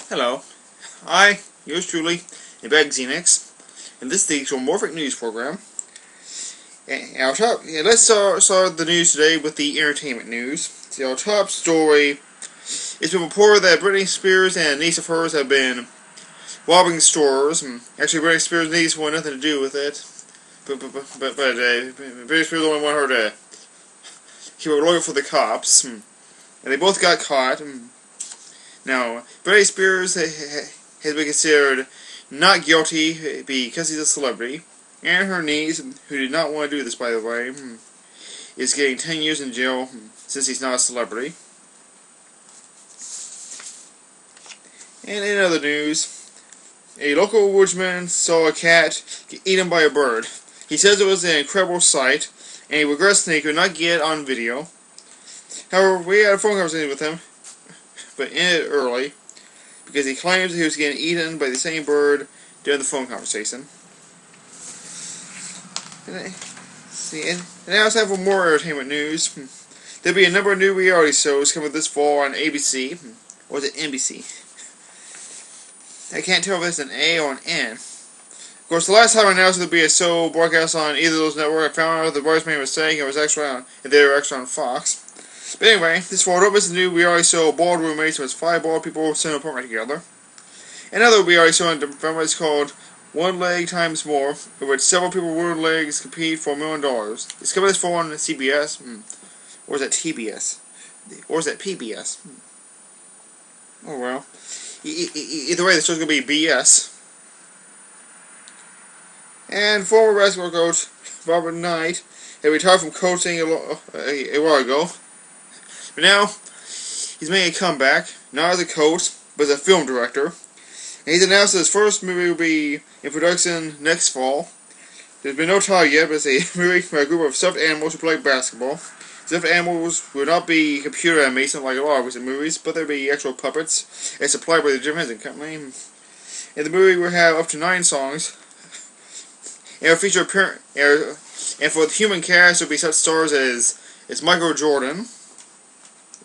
Hello, yours truly, Brad Xenix, and this is the Xormorphic news program. And let's start the news today with the entertainment news. So our top story, it's been reported that Britney Spears and a niece of hers have been robbing stores. Actually, Britney Spears' niece wanted nothing to do with it, but Britney Spears only wanted her to keep her loyal for the cops, and they both got caught. Now, Brad Spears has been considered not guilty because he's a celebrity, and her niece, who did not want to do this, by the way, is getting 10 years in jail since he's not a celebrity. And in other news, a local woodsman saw a cat get eaten by a bird. He says it was an incredible sight, and he regrets that he could not get it on video. However, we had a phone conversation with him, but ended early because he claims he was getting eaten by the same bird during the phone conversation. And now it's time for more entertainment news. There'll be a number of new reality shows coming this fall on ABC. Or is it NBC? I can't tell if it's an A or an N. Of course, the last time I announced there'd be a show broadcast on either of those networks, I found out the voice made a mistake and they were actually on Fox. But anyway, this fall, don't miss the new reality show Bald Roommates, which 5 bald people sit in an apartment together. Another reality show in November is called One Leg Times More, in which several people with wooden legs compete for $1 million. It's coming this fall on CBS, or is that TBS? Or is that PBS? Oh well. Either way, the show's going to be BS. And former basketball coach Robert Knight had retired from coaching a while ago. But now, he's making a comeback, not as a coach, but as a film director. And he's announced that his first movie will be in production next fall. There's been no title yet, but it's a movie by a group of stuffed animals who play basketball. Stuffed animals will not be computer animation like a lot of recent movies, but they'll be actual puppets, as supplied by the Jim Henson Company. And the movie will have up to 9 songs. And it'll feature and for the human cast, it'll be such stars as Michael Jordan,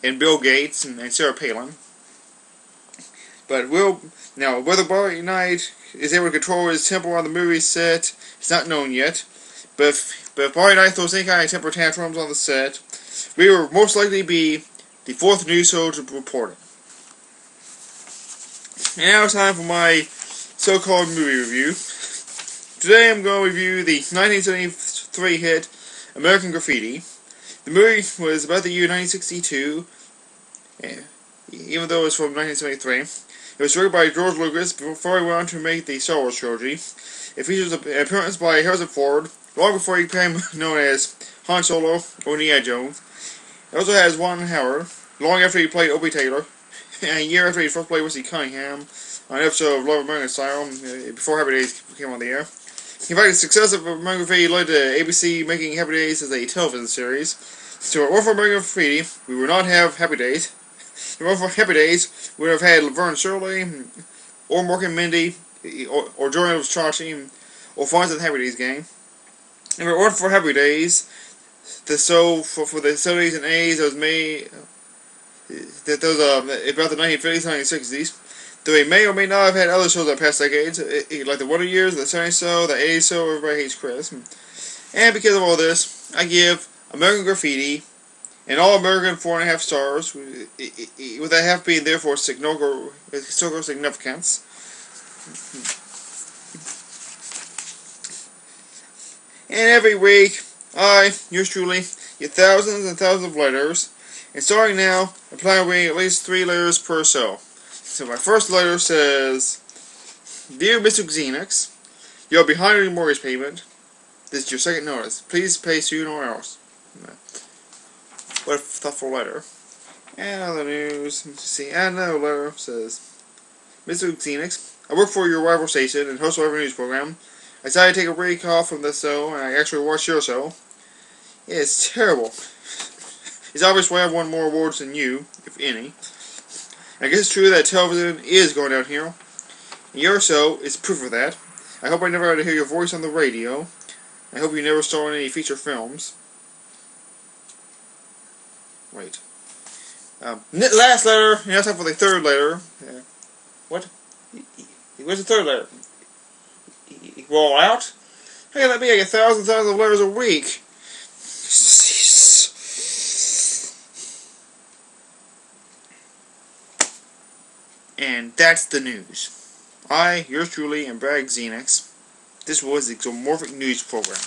and Bill Gates, and Sarah Palin. But whether Barry Knight is able to control his temper on the movie set is not known yet. But if Barry Knight throws any kind of temper tantrums on the set, we will most likely be the 4th news show to report it. And now it's time for my so-called movie review. Today I'm going to review the 1973 hit American Graffiti. The movie was about the year 1962, even though it was from 1973. It was directed by George Lucas before he went on to make the Star Wars trilogy. It features an appearance by Harrison Ford, long before he became known as Han Solo or Indiana Jones. It also has Ron Howard, long after he played Opie Taylor, and a year after he first played Wesley Cunningham on an episode of Love American Style, before Happy Days came on the air. In fact, the success of American Graffiti led to ABC making Happy Days as a television series. So, if it weren't for American Graffiti, we would not have Happy Days. If it weren't for Happy Days, we would have had Laverne Shirley, or Morgan Mindy, or Jordan Chachi, or Fonz and the Happy Days gang. If it weren't for Happy Days, the show for the 70s and 80s that was made, that was about the 1950s and 1960s, though he may or may not have had other shows in the past decades, like the Wonder Years, the 70s show, the 80s show, Everybody Hates Chris. And because of all this, I give American Graffiti and All-American 4.5 stars, with that half being therefore historical significance. And every week, I, yours truly, get thousands and thousands of letters, and starting now, I plan on reading at least 3 letters per show. So my first letter says, Dear Mr. Xenix, you are behind on your mortgage payment. This is your second notice. Please pay soon or else. What a thoughtful letter. And other news. Let's see. And another letter says, Mr. Xenix, I work for your rival station and host of every news program. I decided to take a break off from this show, and I actually watched your show. It's terrible. It's obvious why I've won more awards than you, if any. I guess it's true that television is going downhill. And your show is proof of that. I hope I never had to hear your voice on the radio. I hope you never star in any feature films. Wait. Last letter, now time for the third letter. What? Where's the third letter? Roll out? How can that be like 1,000 of letters a week? And that's the news. I, yours truly, and Brad Xenix. This was the Xormorphic News Program.